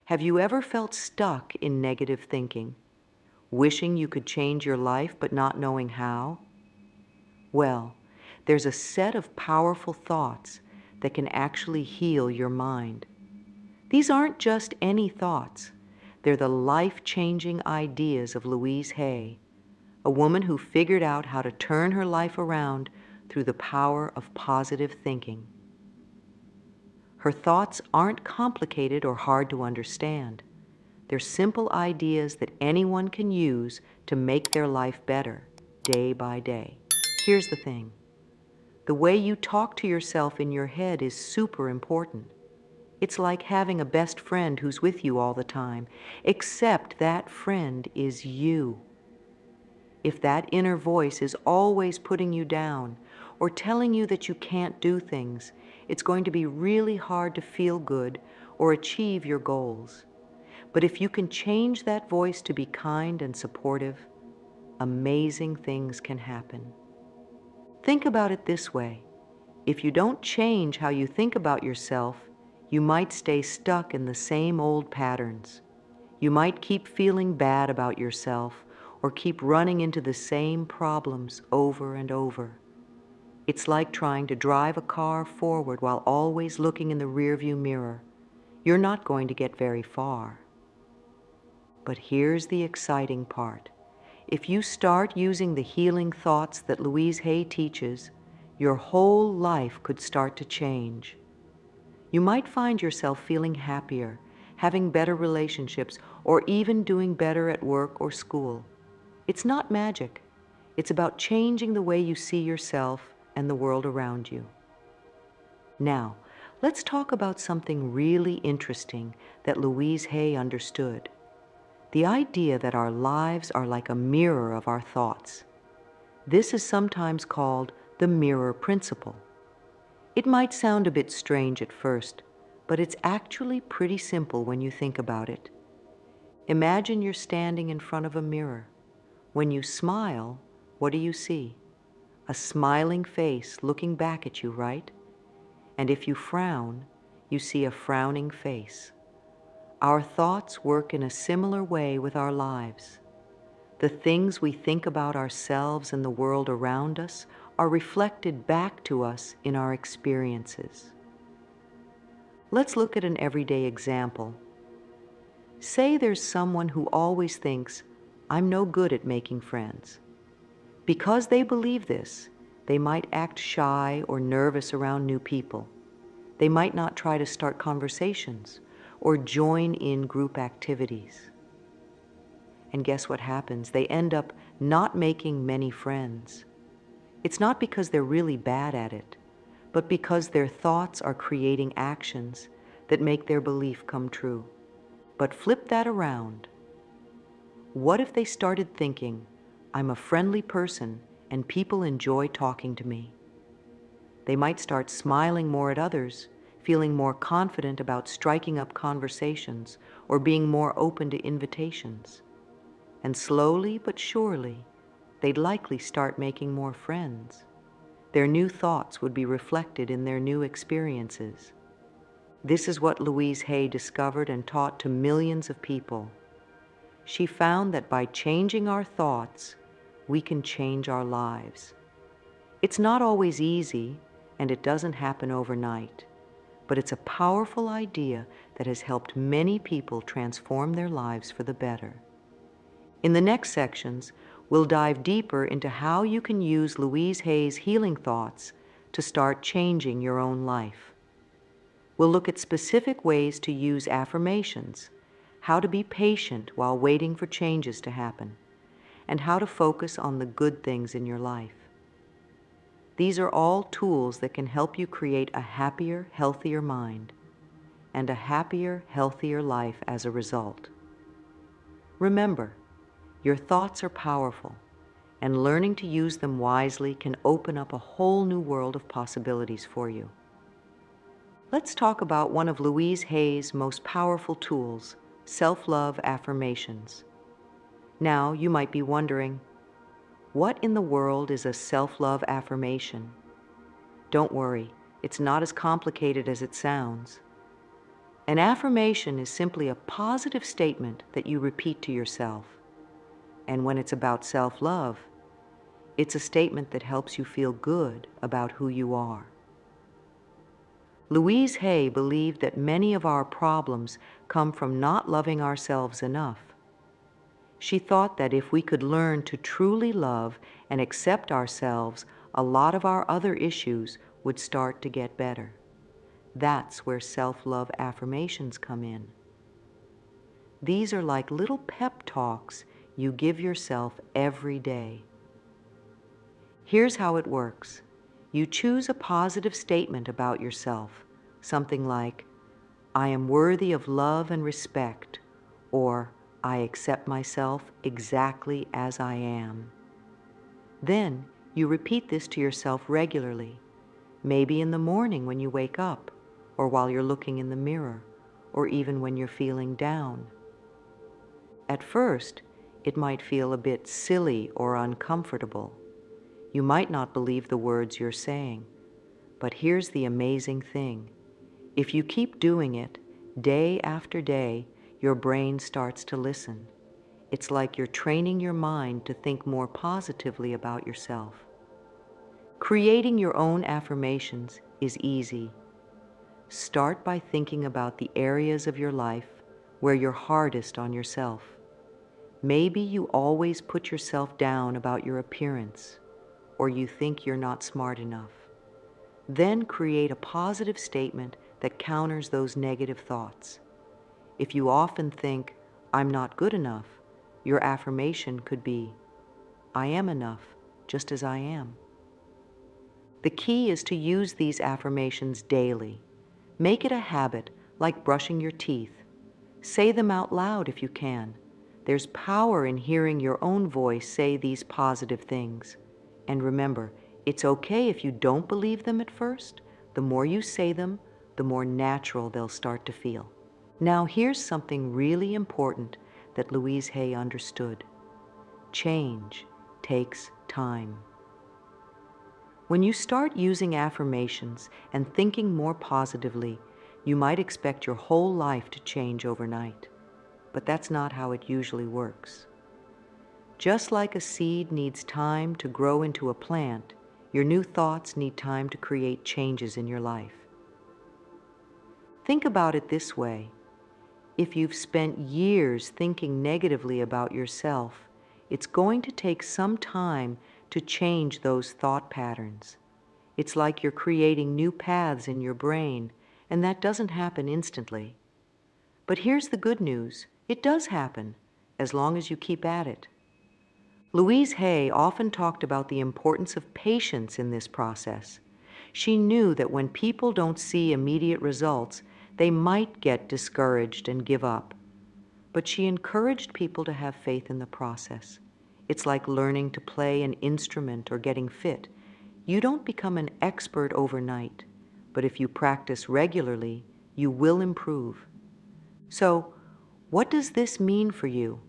Have you ever felt stuck in negative thinking, wishing you could change your life but not knowing how? Well, there's a set of powerful thoughts that can actually heal your mind. These aren't just any thoughts. They're the life-changing ideas of Louise Hay, a woman who figured out how to turn her life around through the power of positive thinking. Her thoughts aren't complicated or hard to understand. They're simple ideas that anyone can use to make their life better, day by day. Here's the thing. The way you talk to yourself in your head is super important. It's like having a best friend who's with you all the time, except that friend is you. If that inner voice is always putting you down or telling you that you can't do things, it's going to be really hard to feel good or achieve your goals. But if you can change that voice to be kind and supportive, amazing things can happen. Think about it this way. If you don't change how you think about yourself, you might stay stuck in the same old patterns. You might keep feeling bad about yourself or keep running into the same problems over and over. It's like trying to drive a car forward while always looking in the rearview mirror. You're not going to get very far. But here's the exciting part. If you start using the healing thoughts that Louise Hay teaches, your whole life could start to change. You might find yourself feeling happier, having better relationships, or even doing better at work or school. It's not magic. It's about changing the way you see yourself and the world around you. Now, let's talk about something really interesting that Louise Hay understood. The idea that our lives are like a mirror of our thoughts. This is sometimes called the mirror principle. It might sound a bit strange at first, but it's actually pretty simple when you think about it. Imagine you're standing in front of a mirror. When you smile, what do you see? A smiling face looking back at you, right? And if you frown, you see a frowning face. Our thoughts work in a similar way with our lives. The things we think about ourselves and the world around us are reflected back to us in our experiences. Let's look at an everyday example. Say there's someone who always thinks, "I'm no good at making friends." Because they believe this, they might act shy or nervous around new people. They might not try to start conversations or join in group activities. And guess what happens? They end up not making many friends. It's not because they're really bad at it, but because their thoughts are creating actions that make their belief come true. But flip that around. What if they started thinking, "I'm a friendly person and people enjoy talking to me"? They might start smiling more at others, feeling more confident about striking up conversations or being more open to invitations. And slowly but surely, they'd likely start making more friends. Their new thoughts would be reflected in their new experiences. This is what Louise Hay discovered and taught to millions of people. She found that by changing our thoughts, we can change our lives. It's not always easy, and it doesn't happen overnight, but it's a powerful idea that has helped many people transform their lives for the better. In the next sections, we'll dive deeper into how you can use Louise Hay's healing thoughts to start changing your own life. We'll look at specific ways to use affirmations, how to be patient while waiting for changes to happen, and how to focus on the good things in your life. These are all tools that can help you create a happier, healthier mind, and a happier, healthier life as a result. Remember, your thoughts are powerful, and learning to use them wisely can open up a whole new world of possibilities for you. Let's talk about one of Louise Hay's most powerful tools, self-love affirmations. Now, you might be wondering, what in the world is a self-love affirmation? Don't worry, it's not as complicated as it sounds. An affirmation is simply a positive statement that you repeat to yourself. And when it's about self-love, it's a statement that helps you feel good about who you are. Louise Hay believed that many of our problems come from not loving ourselves enough. She thought that if we could learn to truly love and accept ourselves, a lot of our other issues would start to get better. That's where self-love affirmations come in. These are like little pep talks you give yourself every day. Here's how it works. You choose a positive statement about yourself, something like, I am worthy of love and respect, or I accept myself exactly as I am. Then you repeat this to yourself regularly, maybe in the morning when you wake up, or while you're looking in the mirror, or even when you're feeling down. At first, it might feel a bit silly or uncomfortable. You might not believe the words you're saying. But here's the amazing thing. If you keep doing it, day after day, your brain starts to listen. It's like you're training your mind to think more positively about yourself. Creating your own affirmations is easy. Start by thinking about the areas of your life where you're hardest on yourself. Maybe you always put yourself down about your appearance, or you think you're not smart enough. Then create a positive statement that counters those negative thoughts. If you often think, I'm not good enough, your affirmation could be, I am enough, just as I am. The key is to use these affirmations daily. Make it a habit, like brushing your teeth. Say them out loud if you can. There's power in hearing your own voice say these positive things. And remember, it's okay if you don't believe them at first. The more you say them, the more natural they'll start to feel. Now here's something really important that Louise Hay understood. Change takes time. When you start using affirmations and thinking more positively, you might expect your whole life to change overnight. But that's not how it usually works. Just like a seed needs time to grow into a plant, your new thoughts need time to create changes in your life. Think about it this way. If you've spent years thinking negatively about yourself, it's going to take some time to change those thought patterns. It's like you're creating new paths in your brain, and that doesn't happen instantly. But here's the good news. It does happen, as long as you keep at it. Louise Hay often talked about the importance of patience in this process. She knew that when people don't see immediate results, they might get discouraged and give up. But she encouraged people to have faith in the process. It's like learning to play an instrument or getting fit. You don't become an expert overnight, but if you practice regularly, you will improve. So, what does this mean for you?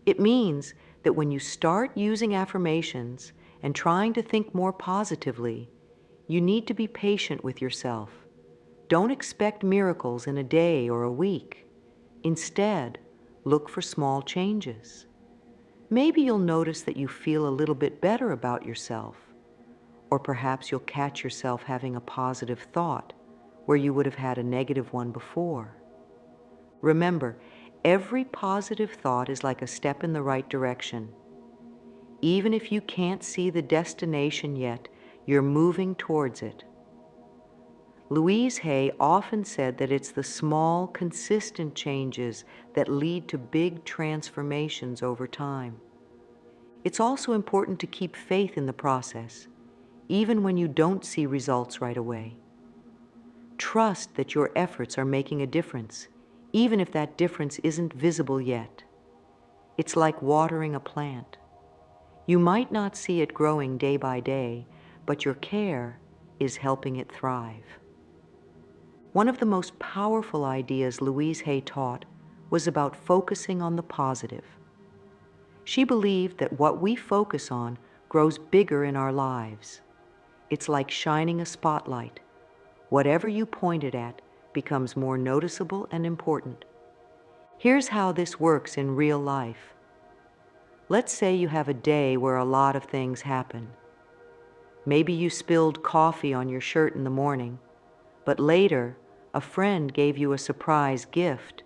It means that when you start using affirmations and trying to think more positively, you need to be patient with yourself. Don't expect miracles in a day or a week. Instead, look for small changes. Maybe you'll notice that you feel a little bit better about yourself, or perhaps you'll catch yourself having a positive thought where you would have had a negative one before. Remember, every positive thought is like a step in the right direction. Even if you can't see the destination yet, you're moving towards it. Louise Hay often said that it's the small, consistent changes that lead to big transformations over time. It's also important to keep faith in the process, even when you don't see results right away. Trust that your efforts are making a difference, even if that difference isn't visible yet. It's like watering a plant. You might not see it growing day by day, but your care is helping it thrive. One of the most powerful ideas Louise Hay taught was about focusing on the positive. She believed that what we focus on grows bigger in our lives. It's like shining a spotlight. Whatever you point it at becomes more noticeable and important. Here's how this works in real life. Let's say you have a day where a lot of things happen. Maybe you spilled coffee on your shirt in the morning, but later a friend gave you a surprise gift,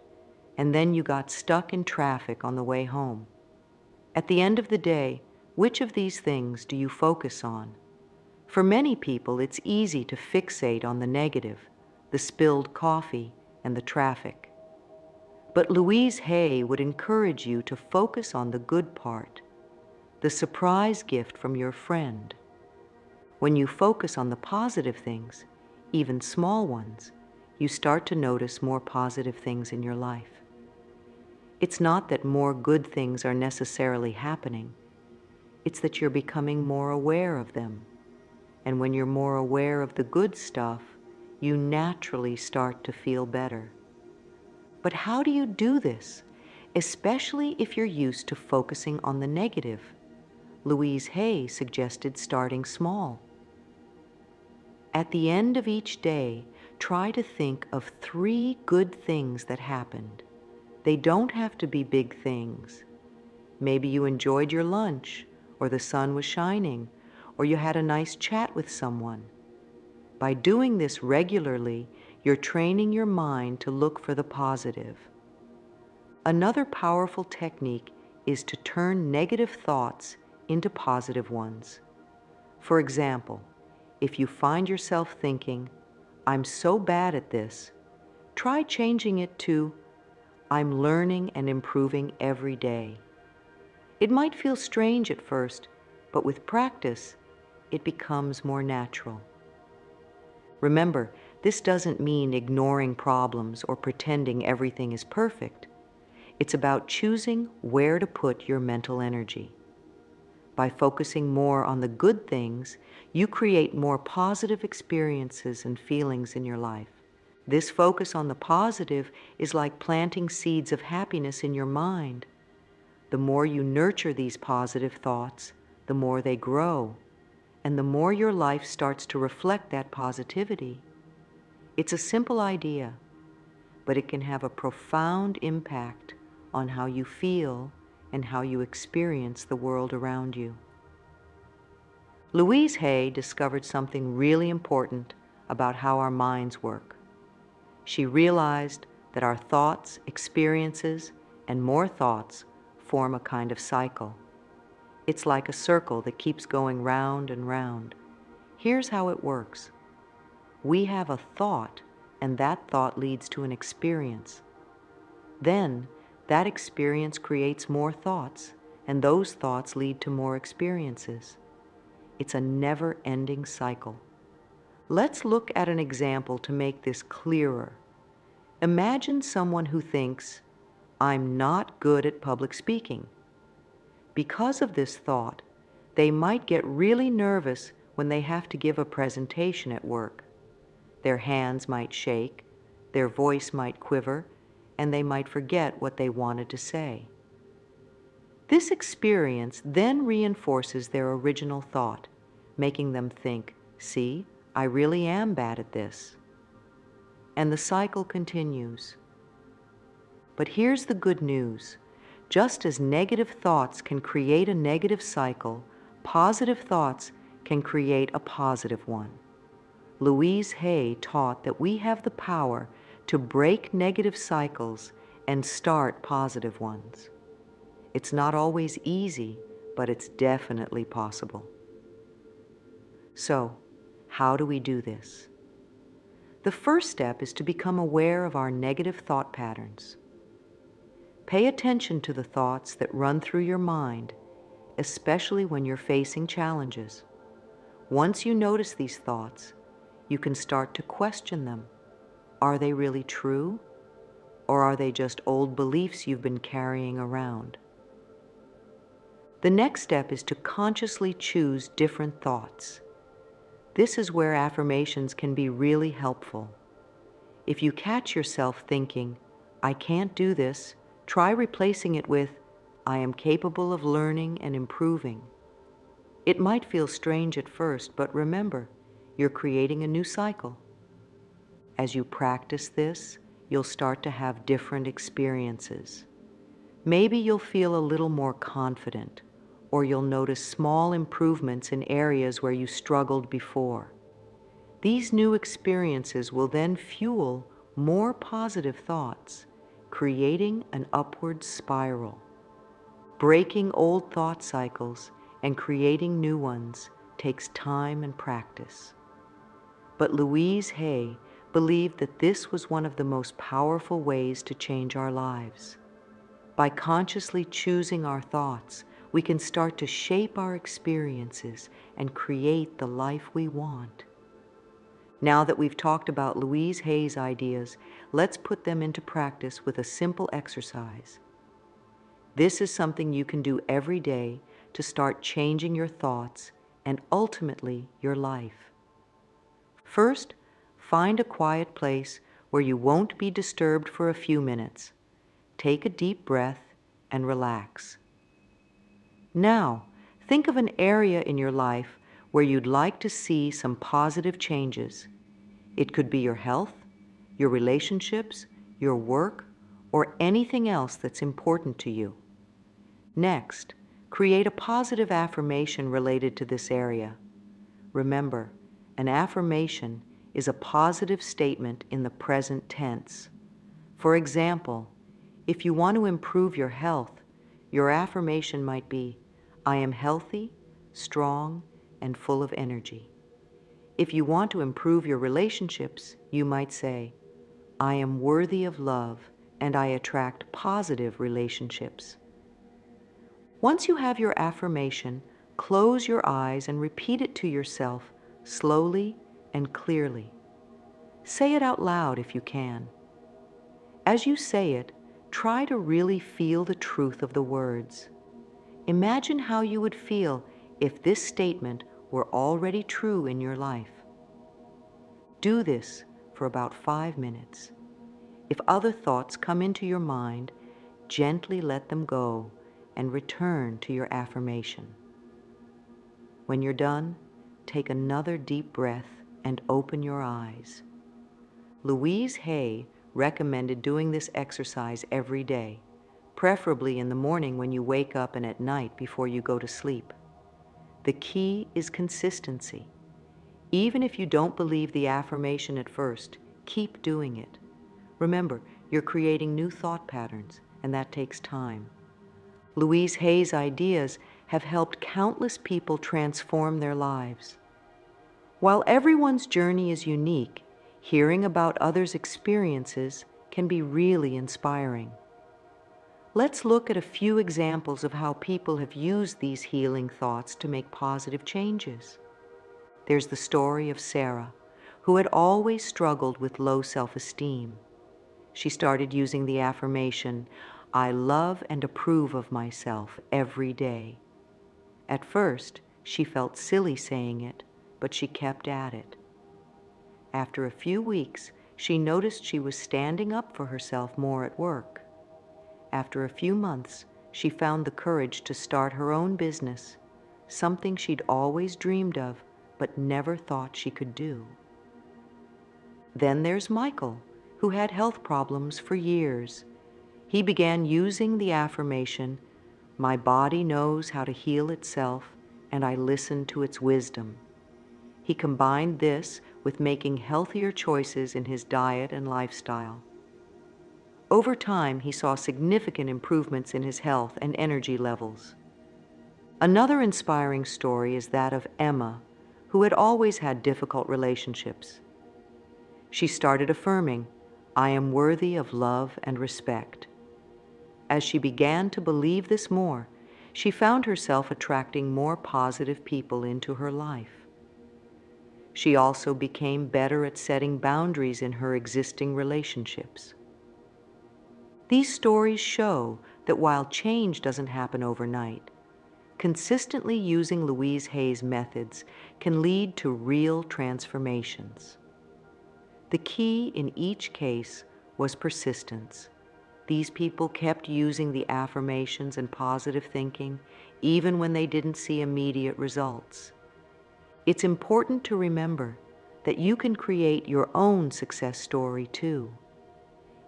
and then you got stuck in traffic on the way home. At the end of the day, which of these things do you focus on? For many people, it's easy to fixate on the negative, the spilled coffee and the traffic. But Louise Hay would encourage you to focus on the good part, the surprise gift from your friend. When you focus on the positive things, even small ones, you start to notice more positive things in your life. It's not that more good things are necessarily happening. It's that you're becoming more aware of them. And when you're more aware of the good stuff, you naturally start to feel better. But how do you do this, especially if you're used to focusing on the negative? Louise Hay suggested starting small. At the end of each day, try to think of 3 good things that happened. They don't have to be big things. Maybe you enjoyed your lunch, or the sun was shining, or you had a nice chat with someone. By doing this regularly, you're training your mind to look for the positive. Another powerful technique is to turn negative thoughts into positive ones. For example, if you find yourself thinking, "I'm so bad at this," try changing it to, "I'm learning and improving every day." It might feel strange at first, but with practice, it becomes more natural. Remember, this doesn't mean ignoring problems or pretending everything is perfect. It's about choosing where to put your mental energy. By focusing more on the good things, you create more positive experiences and feelings in your life. This focus on the positive is like planting seeds of happiness in your mind. The more you nurture these positive thoughts, the more they grow, and the more your life starts to reflect that positivity. It's a simple idea, but it can have a profound impact on how you feel and how you experience the world around you. Louise Hay discovered something really important about how our minds work. She realized that our thoughts, experiences, and more thoughts form a kind of cycle. It's like a circle that keeps going round and round. Here's how it works. We have a thought, and that thought leads to an experience. Then, that experience creates more thoughts, and those thoughts lead to more experiences. It's a never-ending cycle. Let's look at an example to make this clearer. Imagine someone who thinks, "I'm not good at public speaking." Because of this thought, they might get really nervous when they have to give a presentation at work. Their hands might shake, their voice might quiver, and they might forget what they wanted to say. This experience then reinforces their original thought, making them think, "See, I really am bad at this." And the cycle continues. But here's the good news. Just as negative thoughts can create a negative cycle, positive thoughts can create a positive one. Louise Hay taught that we have the power to break negative cycles and start positive ones. It's not always easy, but it's definitely possible. So, how do we do this? The first step is to become aware of our negative thought patterns. Pay attention to the thoughts that run through your mind, especially when you're facing challenges. Once you notice these thoughts, you can start to question them. Are they really true? Or are they just old beliefs you've been carrying around? The next step is to consciously choose different thoughts. This is where affirmations can be really helpful. If you catch yourself thinking, "I can't do this," try replacing it with, "I am capable of learning and improving." It might feel strange at first, but remember, you're creating a new cycle. As you practice this, you'll start to have different experiences. Maybe you'll feel a little more confident, or you'll notice small improvements in areas where you struggled before. These new experiences will then fuel more positive thoughts, creating an upward spiral. Breaking old thought cycles and creating new ones takes time and practice. But Louise Hay believed that this was one of the most powerful ways to change our lives. By consciously choosing our thoughts, we can start to shape our experiences and create the life we want. Now that we've talked about Louise Hay's ideas, let's put them into practice with a simple exercise. This is something you can do every day to start changing your thoughts and ultimately your life. First, find a quiet place where you won't be disturbed for a few minutes. Take a deep breath and relax. Now, think of an area in your life where you'd like to see some positive changes. It could be your health, your relationships, your work, or anything else that's important to you. Next, create a positive affirmation related to this area. Remember, an affirmation is a positive statement in the present tense. For example, if you want to improve your health, your affirmation might be, I am healthy, strong, and full of energy. If you want to improve your relationships, you might say, I am worthy of love and I attract positive relationships. Once you have your affirmation, close your eyes and repeat it to yourself slowly and clearly. Say it out loud if you can. As you say it, try to really feel the truth of the words. Imagine how you would feel if this statement were already true in your life. Do this for about 5 minutes. If other thoughts come into your mind, gently let them go and return to your affirmation. When you're done, take another deep breath and open your eyes. Louise Hay recommended doing this exercise every day, preferably in the morning when you wake up and at night before you go to sleep. The key is consistency. Even if you don't believe the affirmation at first, keep doing it. Remember, you're creating new thought patterns, and that takes time. Louise Hay's ideas have helped countless people transform their lives. While everyone's journey is unique, hearing about others' experiences can be really inspiring. Let's look at a few examples of how people have used these healing thoughts to make positive changes. There's the story of Sarah, who had always struggled with low self-esteem. She started using the affirmation, I love and approve of myself every day. At first, she felt silly saying it, but she kept at it. After a few weeks, she noticed she was standing up for herself more at work. After a few months, she found the courage to start her own business, something she'd always dreamed of, but never thought she could do. Then there's Michael, who had health problems for years. He began using the affirmation, my body knows how to heal itself, and I listen to its wisdom. He combined this with making healthier choices in his diet and lifestyle. Over time, he saw significant improvements in his health and energy levels. Another inspiring story is that of Emma, who had always had difficult relationships. She started affirming, I am worthy of love and respect. As she began to believe this more, she found herself attracting more positive people into her life. She also became better at setting boundaries in her existing relationships. These stories show that while change doesn't happen overnight, consistently using Louise Hay's methods can lead to real transformations. The key in each case was persistence. These people kept using the affirmations and positive thinking even when they didn't see immediate results. It's important to remember that you can create your own success story too.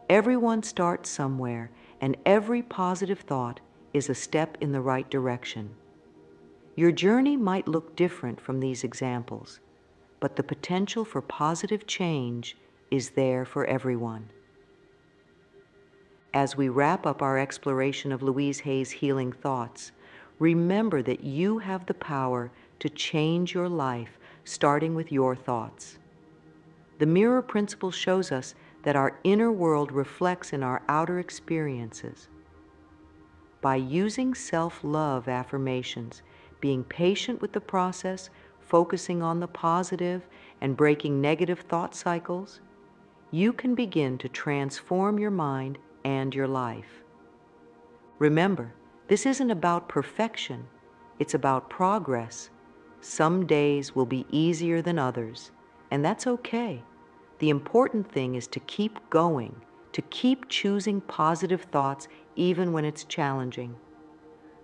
Everyone starts somewhere, and every positive thought is a step in the right direction. Your journey might look different from these examples, but the potential for positive change is there for everyone. As we wrap up our exploration of Louise Hay's healing thoughts, remember that you have the power to change your life, starting with your thoughts. The mirror principle shows us that our inner world reflects in our outer experiences. By using self-love affirmations, being patient with the process, focusing on the positive, and breaking negative thought cycles, you can begin to transform your mind and your life. Remember, this isn't about perfection, it's about progress. Some days will be easier than others, and that's okay. The important thing is to keep going, to keep choosing positive thoughts even when it's challenging.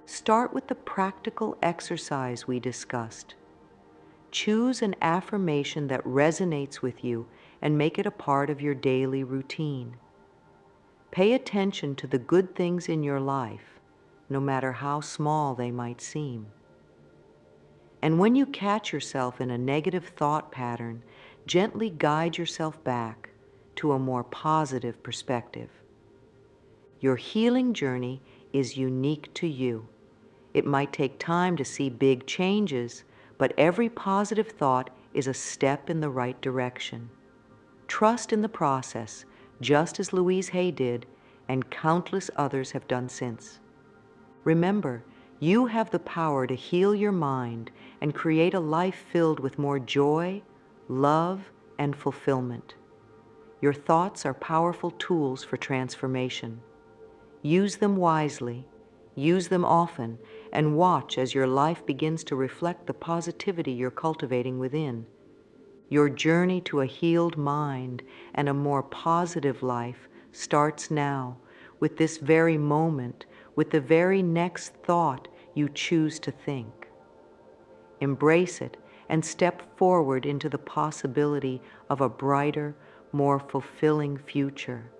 Start with the practical exercise we discussed. Choose an affirmation that resonates with you and make it a part of your daily routine. Pay attention to the good things in your life, no matter how small they might seem. And when you catch yourself in a negative thought pattern, gently guide yourself back to a more positive perspective. Your healing journey is unique to you. It might take time to see big changes, but every positive thought is a step in the right direction. Trust in the process, just as Louise Hay did, and countless others have done since. Remember, you have the power to heal your mind and create a life filled with more joy, love, and fulfillment. Your thoughts are powerful tools for transformation. Use them wisely, use them often, and watch as your life begins to reflect the positivity you're cultivating within. Your journey to a healed mind and a more positive life starts now, with this very moment, with the very next thought you choose to think. Embrace it and step forward into the possibility of a brighter, more fulfilling future.